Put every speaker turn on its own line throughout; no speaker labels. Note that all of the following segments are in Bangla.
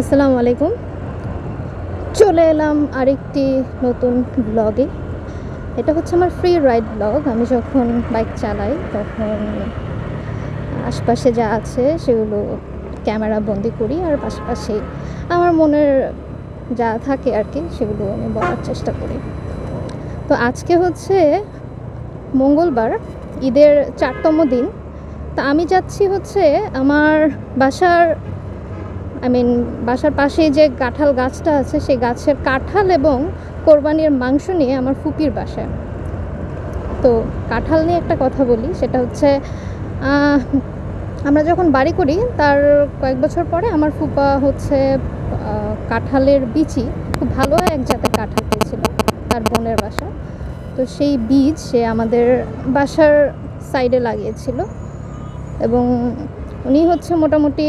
আসসালামু আলাইকুম। চলে এলাম আরেকটি নতুন ব্লগে। এটা হচ্ছে আমার ফ্রি রাইড ব্লগ। আমি যখন বাইক চালাই তখন আশপাশে যা আছে সেগুলো ক্যামেরা বন্দি করি, আর পাশাপাশি আমার মনের যা থাকে আর কি সেগুলো আমি বলার চেষ্টা করি। তো আজকে হচ্ছে মঙ্গলবার, ঈদের 4তম দিন। তা আমি যাচ্ছি হচ্ছে আমার বাসার বাসার পাশেই যে কাঁঠাল গাছটা আছে সেই গাছের কাঁঠাল এবং কোরবানির মাংস নিয়ে আমার ফুপির বাসায়। তো কাঁঠাল নিয়ে একটা কথা বলি, সেটা হচ্ছে আমরা যখন বাড়ি করি তার কয়েক বছর পরে আমার ফুপা হচ্ছে কাঁঠালের বিচি, খুব ভালো এক জাতের কাঁঠাল পেয়েছিল তার বোনের বাসায়। তো সেই বীজ সে আমাদের বাসার সাইডে লাগিয়েছিল এবং উনি হচ্ছে মোটামুটি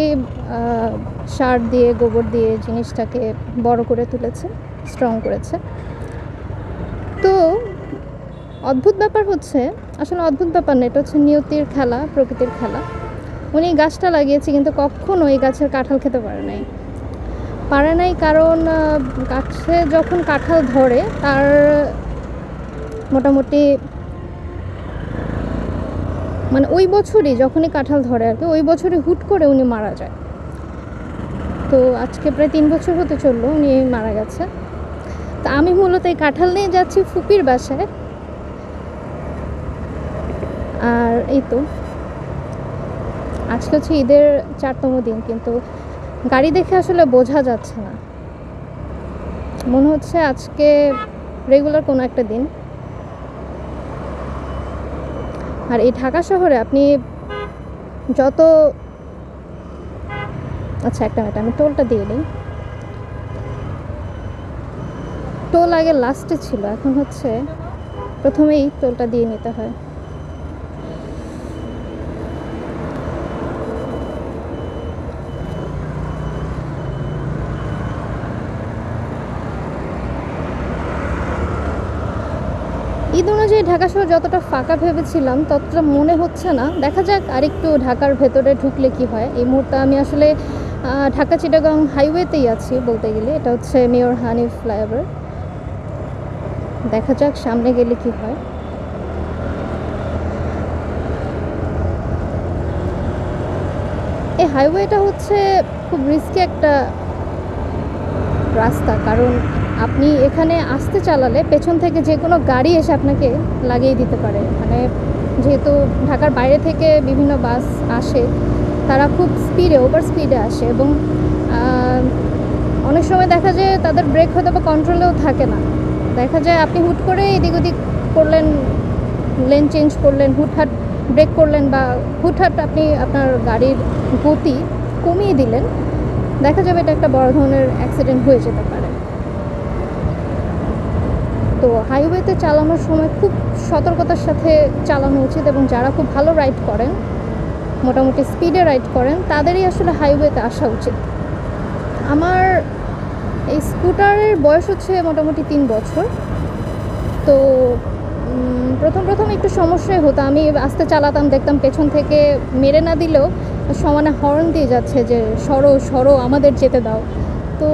সার দিয়ে, গোবর দিয়ে জিনিসটাকে বড় করে তুলেছে, স্ট্রং করেছে। তো অদ্ভুত ব্যাপার হচ্ছে, আসলে অদ্ভুত ব্যাপার না, এটা হচ্ছে নিয়তির খেলা, প্রকৃতির খেলা। উনি গাছটা লাগিয়েছে কিন্তু কখনো এই গাছের কাঁঠাল খেতে পারে নাই কারণ গাছে যখন কাঁঠাল ধরে তার মোটামুটি ওই বছরই, যখনই কাঁঠাল ধরে আর কি, ওই বছরই হুট করে উনি মারা যায়। তো আজকে প্রায় 3 বছর হতে চললো উনি মারা গেছে। তা আমি মূলত এই কাঁঠাল নিয়ে যাচ্ছি ফুপির বাসায়। আর এই তো আজকে হচ্ছে ঈদের 4তম দিন, কিন্তু গাড়ি দেখে আসলে বোঝা যাচ্ছে না, মনে হচ্ছে আজকে রেগুলার কোনো একটা দিন। আর এই ঢাকা শহরে আপনি যত একটা মিনিট, আমি টোলটা দিয়ে নিই। টোল আগে লাস্টে ছিল, এখন হচ্ছে প্রথমেই টোলটা দিয়ে নিতে হয়। ঈদ অনুযায়ী ঢাকা শহর যতটা ফাঁকা ভেবেছিলাম ততটা মনে হচ্ছে না। দেখা যাক আরেকটু ঢাকার ভেতরে ঢুকলে কি হয়। এই মুহূর্তে আমি আসলে ঢাকা চিটাগাং হাইওয়েতেই আছি বলতে গেলে। এটা হচ্ছে মেয়র হানিফ ফ্লাইওভার। দেখা যাক সামনে গেলে কি হয়। এই হাইওয়েটা হচ্ছে খুব রিস্কি একটা রাস্তা, কারণ আপনি এখানে আসতে চালালে পেছন থেকে যে কোনো গাড়ি এসে আপনাকে লাগিয়ে দিতে পারে। যেহেতু ঢাকার বাইরে থেকে বিভিন্ন বাস আসে, তারা খুব ওভার স্পিডে আসে এবং অনেক সময় দেখা যায় তাদের ব্রেক হয়তো বা কন্ট্রোলেও থাকে না। দেখা যায় আপনি হুট করে এদিক ওদিক করলেন, লেন চেঞ্জ করলেন, হুটহাট ব্রেক করলেন বা হুটহাট আপনি আপনার গাড়ির গতি কমিয়ে দিলেন, দেখা যাবে এটা একটা বড় ধরনের অ্যাক্সিডেন্ট হয়ে যেতে পারে। তো হাইওয়েতে চালানোর সময় খুব সতর্কতার সাথে চালানো উচিত এবং যারা খুব ভালো রাইড করেন, মোটামুটি স্পিডে রাইড করেন, তাদেরই আসলে হাইওয়েতে আসা উচিত। আমার এই স্কুটারের বয়স হচ্ছে মোটামুটি 3 বছর। তো প্রথম একটু সমস্যাই হতো। আমি আস্তে চালাতাম, দেখতাম পেছন থেকে মেরে না দিলেও সমানে হর্ন দিয়ে যাচ্ছে যে সরো আমাদের যেতে দাও। তো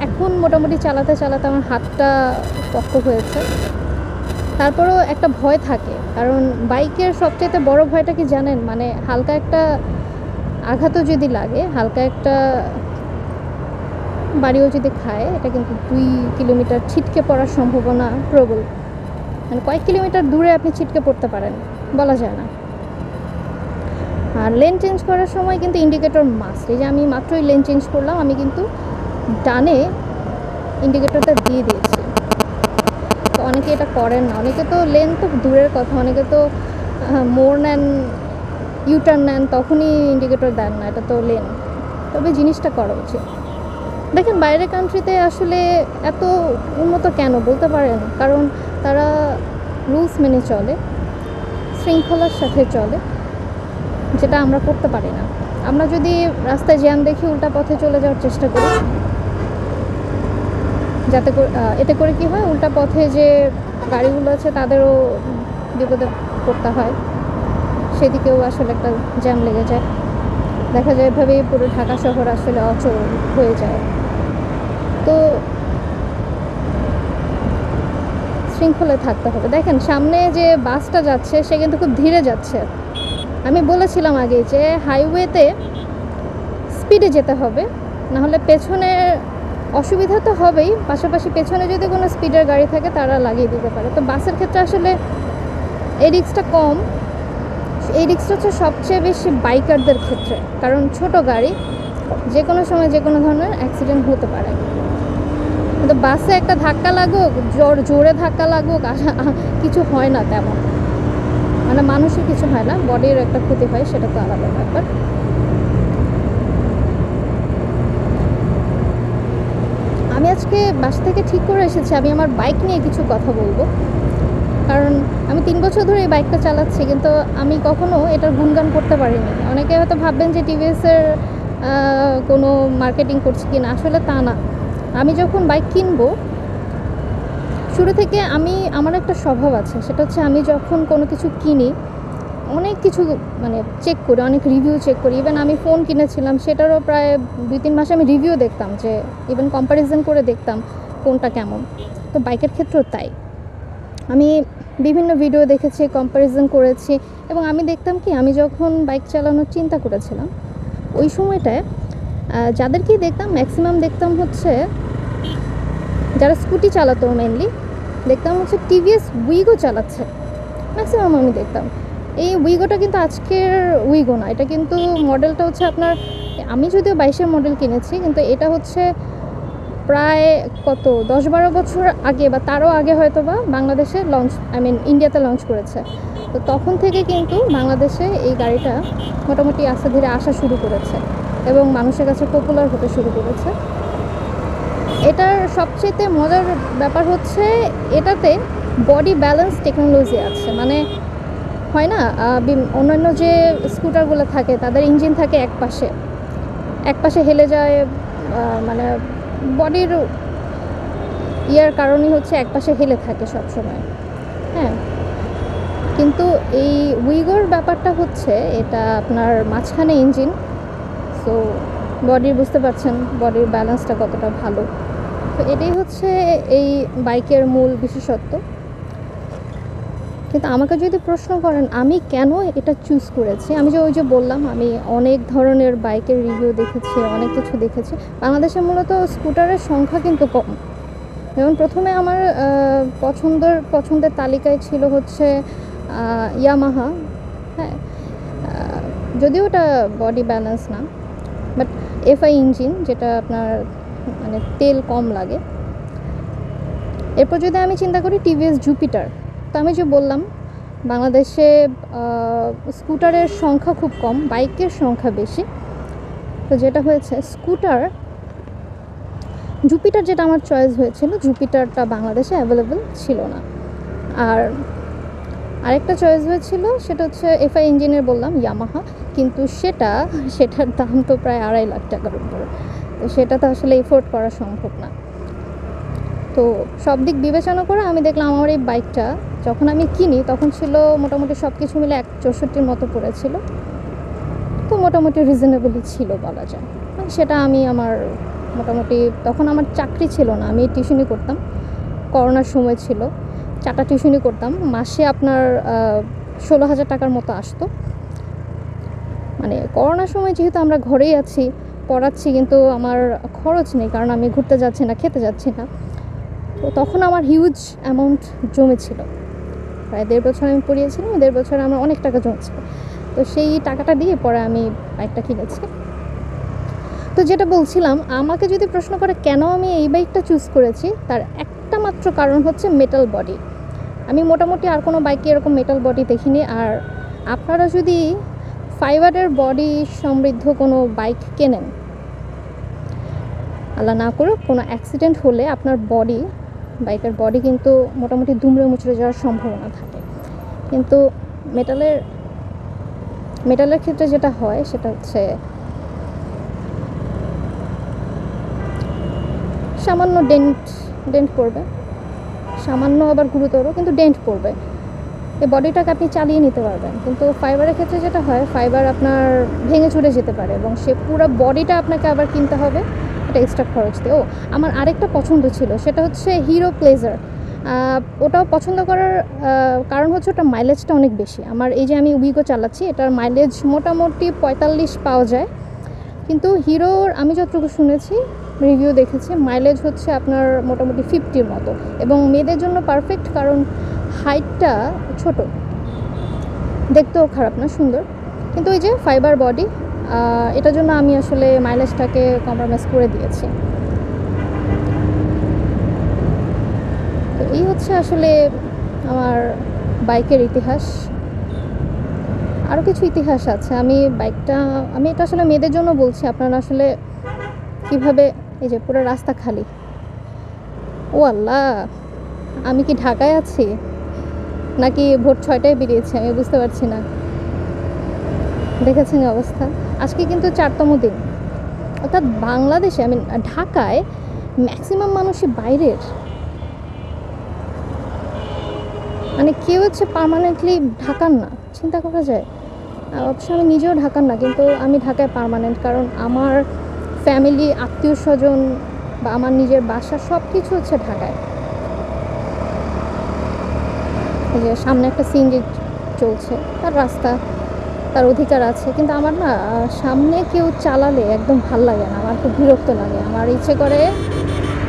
এখন মোটামুটি চালাতে আমার হাতটা শক্ত হয়েছে। তারপরেও একটা ভয় থাকে, কারণ বাইকের সবচাইতে বড় ভয়টা কি জানেন? হালকা একটা আঘাতও যদি লাগে, হালকা একটা বাড়িও যদি খায়, এটা কিন্তু 2 কিলোমিটার ছিটকে পড়ার সম্ভাবনা প্রবল। কয়েক কিলোমিটার দূরে আপনি ছিটকে পড়তে পারেন, বলা যায় না। আর লেন চেঞ্জ করার সময় কিন্তু ইন্ডিকেটর মাস্ট। এই যে আমি মাত্রই লেন চেঞ্জ করলাম, আমি কিন্তু ডানে ইন্ডিকেটরটা দিয়ে দিয়েছি। তো অনেকে এটা করেন না, অনেকে তো লেন তো দূরের কথা, অনেকে তো মোড় নেন, ইউটার্ন নেন, তখনই ইন্ডিকেটর দেন না, এটা তো লেন। তবে জিনিসটা করা উচিত। দেখেন বাইরের কান্ট্রিতে আসলে এত উন্নত কেন বলতে পারেন? কারণ তারা রুলস মেনে চলে, শৃঙ্খলার সাথে চলে, যেটা আমরা করতে পারি না। আমরা যদি রাস্তায় জ্যাম দেখি উল্টা পথে চলে যাওয়ার চেষ্টা করি, এতে করে কি হয়, উল্টা পথে যে গাড়িগুলো আছে তাদেরও বিপদে পড়তে হয়, সেদিকেও আসলে একটা জ্যাম লেগে যায়। দেখা যায় এভাবেই পুরো ঢাকা শহর আসলে অচল হয়ে যায়। তো শৃঙ্খলে থাকতে হবে। দেখেন সামনে যে বাসটা যাচ্ছে সে কিন্তু খুব ধীরে যাচ্ছে। আমি বলেছিলাম আগে যে হাইওয়েতে স্পিডে যেতে হবে, নাহলে পেছনে অসুবিধা তো হবেই, পাশাপাশি পেছনে যদি কোনো স্পিডের গাড়ি থাকে তারা লাগিয়ে দিতে পারে। তো বাসের ক্ষেত্রে আসলে এই রিস্কটা কম। এই রিস্কটা হচ্ছে সবচেয়ে বেশি বাইকারদের ক্ষেত্রে, কারণ ছোট গাড়ি যে কোনো সময় যে কোনো ধরনের অ্যাক্সিডেন্ট হতে পারে। কিন্তু বাসে একটা ধাক্কা লাগুক, জোরে ধাক্কা লাগুক, কিছু হয় না তেমন, মানে মানুষের কিছু হয় না, বডির একটা ক্ষতি হয়, সেটা তো আলাদা ব্যাপার। আমি আজকে বাসা থেকে ঠিক করে এসেছি আমি আমার বাইক নিয়ে কিছু কথা বলবো, কারণ আমি 3 বছর ধরে এই বাইকটা চালাচ্ছি, কিন্তু আমি কখনো এটার গুণগান করতে পারিনি। অনেকে হয়তো ভাববেন যে টিভিএসের কোনো মার্কেটিং করছি কিনা, আসলে তা না। আমি যখন বাইক কিনবো শুরু থেকে আমার একটা স্বভাব আছে, সেটা হচ্ছে আমি যখন কোনো কিছু কিনি অনেক কিছু মানে চেক করি, অনেক রিভিউ চেক করি। ইভেন আমি ফোন কিনেছিলাম সেটারও প্রায় 2-3 মাসে আমি রিভিউ দেখতাম, যে ইভেন কম্প্যারিজন করে দেখতাম কোনটা কেমন। তো বাইকের ক্ষেত্রেও তাই, আমি বিভিন্ন ভিডিও দেখেছি, কম্প্যারিজন করেছি, এবং আমি দেখতাম কি, আমি যখন বাইক চালানোর চিন্তা করেছিলাম ওই সময়টায় যাদেরকেই দেখতাম ম্যাক্সিমাম দেখতাম হচ্ছে যারা স্কুটি চালাতো, মেনলি দেখতাম হচ্ছে টিভিএস উইগো চালাচ্ছে ম্যাক্সিমাম। আমি দেখতাম এই উইগোটা কিন্তু আজকের উইগো না, এটা কিন্তু মডেলটা হচ্ছে আপনার, আমি যদিও 22-এর মডেল কিনেছি, কিন্তু এটা হচ্ছে প্রায় কত 10-12 বছর আগে বা তারও আগে হয়তো বা বাংলাদেশে লঞ্চ, ইন্ডিয়াতে লঞ্চ করেছে। তো তখন থেকে কিন্তু বাংলাদেশে এই গাড়িটা মোটামুটি আস্তে ধীরে আসা শুরু করেছে এবং মানুষের কাছে পপুলার হতে শুরু করেছে। এটার সবচেয়ে মজার ব্যাপার হচ্ছে এটাতে বডি ব্যালেন্স টেকনোলজি আছে। মানে হয় না অন্যান্য যে স্কুটারগুলো থাকে তাদের ইঞ্জিন থাকে এক পাশে হেলে যায়, মানে বডির ইয়ার কারণেই হচ্ছে এক পাশে হেলে থাকে সবসময়, হ্যাঁ। কিন্তু এই উইগোর ব্যাপারটা হচ্ছে এটা আপনার মাঝখানে ইঞ্জিন, সো বডির বুঝতে পারছেন বডির ব্যালেন্সটা কতটা ভালো। তো এটাই হচ্ছে এই বাইকের মূল বিশেষত্ব। কিন্তু আমাকে যদি প্রশ্ন করেন আমি কেন এটা চুজ করেছি, আমি ওই যে বললাম আমি অনেক ধরনের বাইকের রিভিউ দেখেছি, অনেক কিছু দেখেছি। বাংলাদেশে মূলত স্কুটারের সংখ্যা কিন্তু কম। যেমন প্রথমে আমার পছন্দের তালিকায় ছিল হচ্ছে ইয়ামাহা, হ্যাঁ, যদিও ওটা বডি ব্যালেন্স না, বাট এফআই ইঞ্জিন, যেটা আপনার মানে তেল কম লাগে। এরপর যদি আমি চিন্তা করি টিভিএস জুপিটার, তো আমি যে বললাম বাংলাদেশে স্কুটারের সংখ্যা খুব কম, বাইকের সংখ্যা বেশি। তো যেটা হয়েছে জুপিটার যেটা আমার চয়েস হয়েছিল, জুপিটারটা বাংলাদেশে অ্যাভেলেবেল ছিল না। আর আরেকটা চয়েস হয়েছিল সেটা হচ্ছে এফআই ইঞ্জিনের, বললাম ইয়ামাহা, কিন্তু সেটার দাম তো প্রায় 2.5 লাখ টাকার উপরে। তো সেটা তো আসলে এফোর্ড করা সম্ভব না। তো সব দিক বিবেচনা করে আমি দেখলাম আমার এই বাইকটা যখন আমি কিনি তখন ছিল মোটামুটি সব কিছু মিলে 1.64 মতো পড়েছিল। তো মোটামুটি রিজনেবলই ছিল বলা যায়। সেটা আমি আমার মোটামুটি, তখন আমার চাকরি ছিল না, আমি টিউশনি করতাম, করোনার সময় ছিল, 4টা টিউশনি করতাম, মাসে আপনার 16,000 টাকার মতো আসতো। মানে করোনার সময় যেহেতু আমরা ঘরেই আছি, পড়াচ্ছি, কিন্তু আমার খরচ নেই, কারণ আমি ঘুরতে যাচ্ছি না, খেতে যাচ্ছি না। তো তখন আমার হিউজ অ্যামাউন্ট জমেছিল, প্রায় 1.5 বছর আমি পড়িয়েছিলাম, 1.5 বছরে আমার অনেক টাকা জমেছিল। তো সেই টাকাটা দিয়ে পরে আমি বাইকটা কিনেছি। তো যেটা বলছিলাম, আমাকে যদি প্রশ্ন করে কেন আমি এই বাইকটা চুজ করেছি, তার একটা মাত্র কারণ হচ্ছে মেটাল বডি। আমি মোটামুটি আর কোনো বাইকে এরকম মেটাল বডি দেখিনি। আর আপনারা যদি ফাইবারের বডি সমৃদ্ধ কোনো বাইক কেনেন, আল্লাহ না করুক কোনো অ্যাক্সিডেন্ট হলে আপনার বাইকের বডি কিন্তু মোটামুটি দুমড়ে মুচড়ে যাওয়ার সম্ভাবনা থাকে। কিন্তু মেটালের ক্ষেত্রে যেটা হয় সেটা হচ্ছে সামান্য ডেন্ট পড়বে, সামান্য আবার গুরুতর, কিন্তু ডেন্ট পড়বে। এই বডিটাকে আপনি চালিয়ে নিতে পারবেন। কিন্তু ফাইবারের ক্ষেত্রে যেটা হয়, ফাইবার আপনার ভেঙে চুরে যেতে পারে এবং সে পুরো বডিটা আপনাকে আবার কিনতে হবে, এটা এক্সট্রা খরচ দিয়ে। আমার আরেকটা পছন্দ ছিল, সেটা হচ্ছে হিরো প্লেজার। ওটাও পছন্দ করার কারণ হচ্ছে ওটা মাইলেজটা অনেক বেশি। আমার এই যে আমি উইগো চালাচ্ছি, এটার মাইলেজ মোটামুটি 45 পাওয়া যায়, কিন্তু হিরোর আমি যতটুকু শুনেছি, রিভিউ দেখেছি, মাইলেজ হচ্ছে আপনার মোটামুটি 50-র মতো, এবং মেয়েদের জন্য পারফেক্ট, কারণ হাইটটা ছোট, দেখতেও খারাপ না, সুন্দর। কিন্তু ওই যে ফাইবার বডি, এটার জন্য আমি আসলে মাইলেজটাকে কম্প্রোমাইজ করে দিয়েছি। তো এই হচ্ছে আসলে আমার বাইকের ইতিহাস। আরও কিছু ইতিহাস আছে। আমি এটা আসলে মেয়েদের জন্য বলছি, আপনারা আসলে কীভাবে, এই যে পুরো রাস্তা খালি, ও আল্লাহ, আমি কি ঢাকায় আছি নাকি ভোর 6টায় বেরিয়েছি, আমি বুঝতে পারছি না। দেখেছেন অবস্থা। আজকে কিন্তু 4তম দিন, অর্থাৎ বাংলাদেশে, আমি ঢাকায় ম্যাক্সিমাম মানুষই বাইরের, মানে কেউ হচ্ছে পার্মানেন্টলি ঢাকার না, চিন্তা করা যায়। অবশ্য আমি নিজেও ঢাকার না, কিন্তু আমি ঢাকায় পার্মানেন্ট, কারণ আমার ফ্যামিলি, আত্মীয় স্বজন বা আমার নিজের বাসা সব কিছু হচ্ছে ঢাকায়। এই যে সামনে একটা সিএনজি চলছে, তার রাস্তা, তার অধিকার আছে, কিন্তু আমার না সামনে কেউ চালালে একদম ভাল লাগে না, আমার খুব বিরক্ত লাগে। আমার ইচ্ছে করে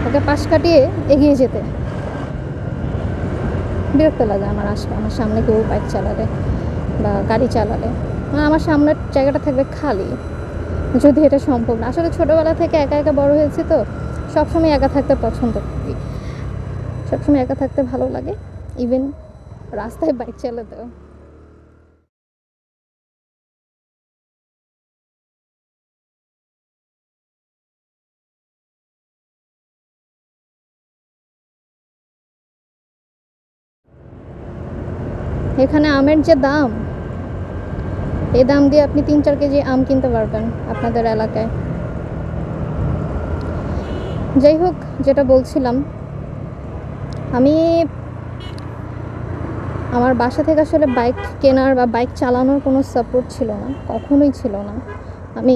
ওকে পাশ কাটিয়ে এগিয়ে যেতে, বিরক্ত লাগে আমার সামনে কেউ বাইক চালালে বা গাড়ি চালালে। আমার সামনের জায়গাটা থাকবে খালি, যদি এটা সম্ভব না। আসলে ছোটোবেলা থেকে একা একা বড় হয়েছি, তো সবসময় একা থাকতে পছন্দ করি, সবসময় একা থাকতে ভালো লাগে, ইভেন রাস্তায় বাইক চালাতেও। এখানে আমের যে দাম, এই দাম দিয়ে আপনি 3-4 কেজি আম কিনতে পারবেন আপনাদের এলাকায়। যাই হোক, যেটা বলছিলাম, আমি আমার বাসা থেকে আসলে বাইক কেনার বা বাইক চালানোর কোনো সাপোর্ট ছিল না, কখনোই ছিল না। আমি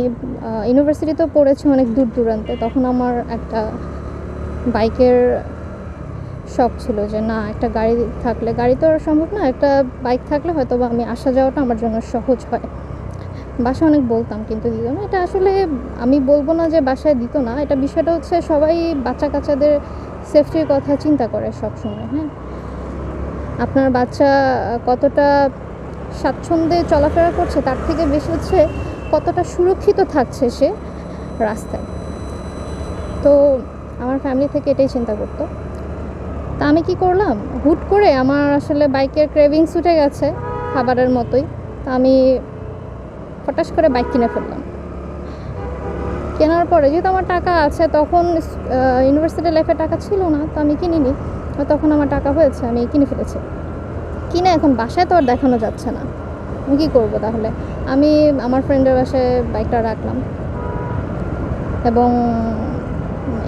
ইউনিভার্সিটিতেও পড়েছি অনেক দূর দূরান্তে, তখন আমার একটা বাইকের শখ ছিল যে না, একটা গাড়ি থাকলে, গাড়ি তো আর সম্ভব না, একটা বাইক থাকলে হয়তো বা আমি আসা যাওয়াটা আমার জন্য সহজ হয়। বাসায় অনেক বলতাম, কিন্তু দিত না। এটা আসলে আমি বলবো না যে বাসায় দিত না, এটা বিষয়টা হচ্ছে সবাই বাচ্চা কাচ্চাদের সেফটির কথা চিন্তা করে সব সময়। হ্যাঁ, আপনার বাচ্চা কতটা স্বাচ্ছন্দ্যে চলাফেরা করছে, তার থেকে বেশি হচ্ছে কতটা সুরক্ষিত থাকছে সে রাস্তায়। তো আমার ফ্যামিলি থেকে এটাই চিন্তা করতো। তা আমি কি করলাম, হুট করে আমার আসলে বাইকের ক্রেভিংস উঠে গেছে খাবারের মতোই। তা আমি হঠাৎ করে বাইক কিনে ফেললাম। কেনার পরে যেহেতু আমার টাকা আছে, তখন ইউনিভার্সিটি লাইফে টাকা ছিল না, তো আমি কিনিনি। তখন আমার টাকা হয়েছে, আমি কিনে ফেলেছি। কিনে এখন বাসায় তো আর দেখানো যাচ্ছে না, আমি কী করবো তাহলে? আমি আমার ফ্রেন্ডের বাসায় বাইকটা রাখলাম, এবং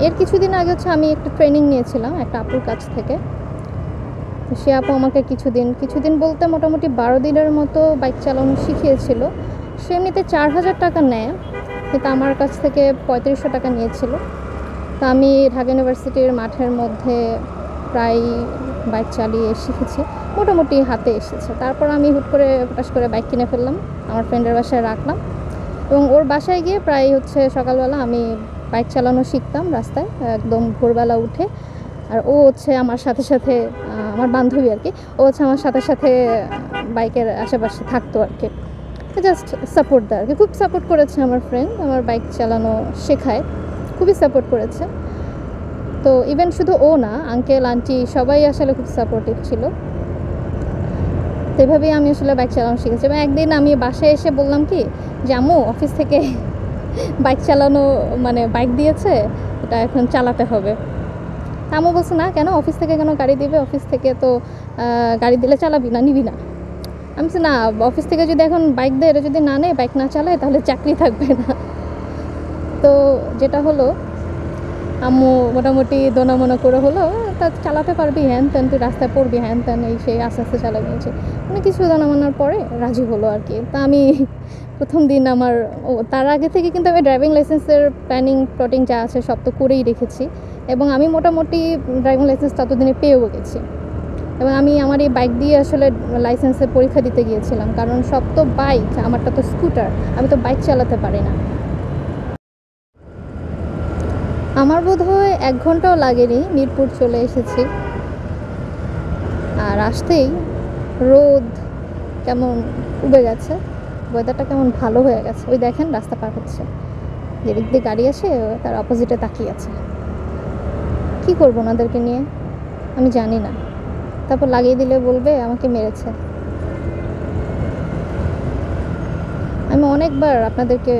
এর কিছুদিন আগে হচ্ছে আমি একটা ট্রেনিং নিয়েছিলাম একটা আপুর কাছ থেকে। সে আপু আমাকে কিছুদিন বলতে মোটামুটি 12 দিনের মতো বাইক চালানো শিখিয়েছিল। সে এমনিতে 4000 টাকা নেয়, কিন্তু আমার কাছ থেকে 3500 টাকা নিয়েছিল। তো আমি ঢাকা ইউনিভার্সিটির মাঠের মধ্যে প্রায় বাইক চালিয়ে শিখেছি, মোটামুটি হাতে এসেছে। তারপর আমি হুট করে হঠাৎ করে বাইক কিনে ফেললাম, আমার ফ্রেন্ডের বাসায় রাখলাম, এবং ওর বাসায় গিয়ে প্রায় হচ্ছে সকালবেলা আমি বাইক চালানো শিখতাম রাস্তায়, একদম ভোরবেলা উঠে। আর ও হচ্ছে আমার সাথে সাথে, আমার বান্ধবী আর কি, ও হচ্ছে আমার সাথে সাথে বাইকের আশেপাশে থাকতো আর কি, জাস্ট সাপোর্ট দেয় আর কি। খুব সাপোর্ট করেছে আমার ফ্রেন্ড, আমার বাইক চালানো শেখায়, খুবই সাপোর্ট করেছে। তো ইভেন শুধু ও না, আঙ্কেল আন্টি সবাই আসলে খুব সাপোর্টিভ ছিল। তো এভাবেই আমি আসলে বাইক চালানো শিখেছি। এবং একদিন আমি বাসায় এসে বললাম কি যে আম্মু, অফিস থেকে বাইক চালানো মানে বাইক দিয়েছে, এটা এখন চালাতে হবে। আম্মু বলছে না, কেন অফিস থেকে কেন গাড়ি দিবে? অফিস থেকে তো গাড়ি দিলে চালাবি না, নিবি না? আমি বলছি না, অফিস থেকে যদি এখন বাইক দেয়, এটা যদি না নেয়, বাইক না চালায়, তাহলে চাকরি থাকবে না। তো যেটা হলো, আম্মু মোটামুটি দোনামোনা করে হলো তা চালাতে পারবি, হ্যান ত্যান, তুই রাস্তায় পড়বি, হ্যান ত্যান, এই সেই আস্তে আস্তে চালাবি নিয়েছে। অনেক কিছু জানা মানার পরে রাজি হলো আর কি। তা আমি প্রথম দিন আমার তার আগে থেকে কিন্তু আমি ড্রাইভিং লাইসেন্সের প্লটিং যা আছে সব তো করেই রেখেছি, এবং আমি মোটামুটি ড্রাইভিং লাইসেন্স ততদিনে পেয়েও গেছি। এবং আমি আমার এই বাইক দিয়ে আসলে লাইসেন্সের পরীক্ষা দিতে গিয়েছিলাম, কারণ সব তো বাইক, আমারটা তো স্কুটার, আমি তো বাইক চালাতে পারি না। আমার বোধহয় 1 ঘন্টাও লাগেনি, মিরপুর চলে এসেছি। আর আসতেই রোদ কেমন উবে গেছে, ওয়েদারটা কেমন ভালো হয়ে গেছে। ওই দেখেন রাস্তা পার হচ্ছে, যেদিক দিয়ে গাড়ি আসে তার অপোজিটে তাকিয়ে আছে। কি করবো ওনাদেরকে নিয়ে আমি জানি না, তারপর লাগিয়ে দিলে বলবে আমাকে মেরেছে। আমি অনেকবার আপনাদেরকে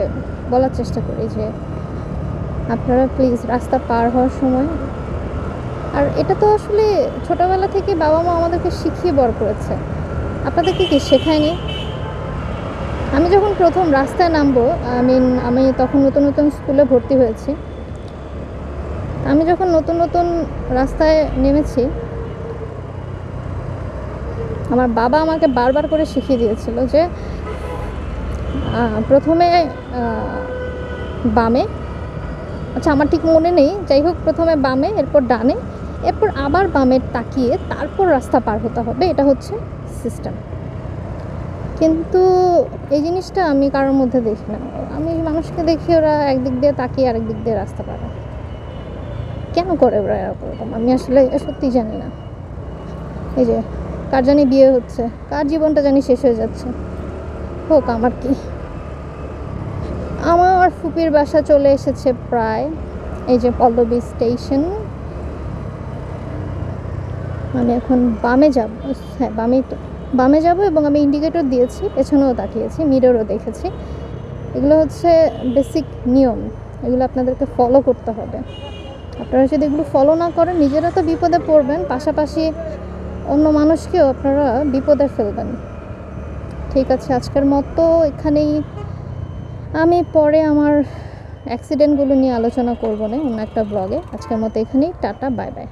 বলার চেষ্টা করি যে আপনারা প্লিজ রাস্তা পার হওয়ার সময়, আর এটা তো আসলে ছোটোবেলা থেকে বাবা মা আমাদেরকে শিখিয়ে বড় করেছে, আপনাদেরকে কি শেখায়নি? আমি যখন প্রথম রাস্তায় নামবো, আমি তখন নতুন নতুন স্কুলে ভর্তি হয়েছি। আমি যখন নতুন নতুন রাস্তায় নেমেছি, আমার বাবা আমাকে বারবার করে শিখিয়ে দিয়েছিল যে প্রথমে বামে, আচ্ছা আমার ঠিক মনে নেই, যাই হোক প্রথমে বামে, এরপর ডানে, এরপর আবার বামে তাকিয়ে তারপর রাস্তা পার হতে হবে, এটা হচ্ছে সিস্টেম। কিন্তু এই জিনিসটা আমি কারোর মধ্যে দেখি না। আমি মানুষকে দেখি ওরা একদিক দিয়ে তাকিয়ে আরেক দিক দিয়ে রাস্তা পার হয়। কেন করে ওরা এরকম আমি আসলে সত্যি জানি না। এই যে কার জানি বিয়ে হচ্ছে, কার জীবনটা জানি শেষ হয়ে যাচ্ছে, হোক আমার কি। আমার ফুপির বাসা চলে এসেছে প্রায়, এই যে পল্লবী স্টেশন। আমি এখন বামে যাব, হ্যাঁ বামেই তো, বামে যাব, এবং আমি ইন্ডিকেটর দিয়েছি, পেছনেও তাকিয়েছি, মিররও দেখেছি। এগুলো হচ্ছে বেসিক নিয়ম, এগুলো আপনাদেরকে ফলো করতে হবে। আপনারা যদি এগুলো ফলো না করেন নিজেরা তো বিপদে পড়বেন, পাশাপাশি অন্য মানুষকেও আপনারা বিপদে ফেলবেন। ঠিক আছে, আজকের মতো এখানেই। আমি পরে আমার অ্যাক্সিডেন্টগুলো নিয়ে আলোচনা করবো না অন্য একটা ব্লগে। আজকের মতো এখানেই, টাটা, বাই বাই।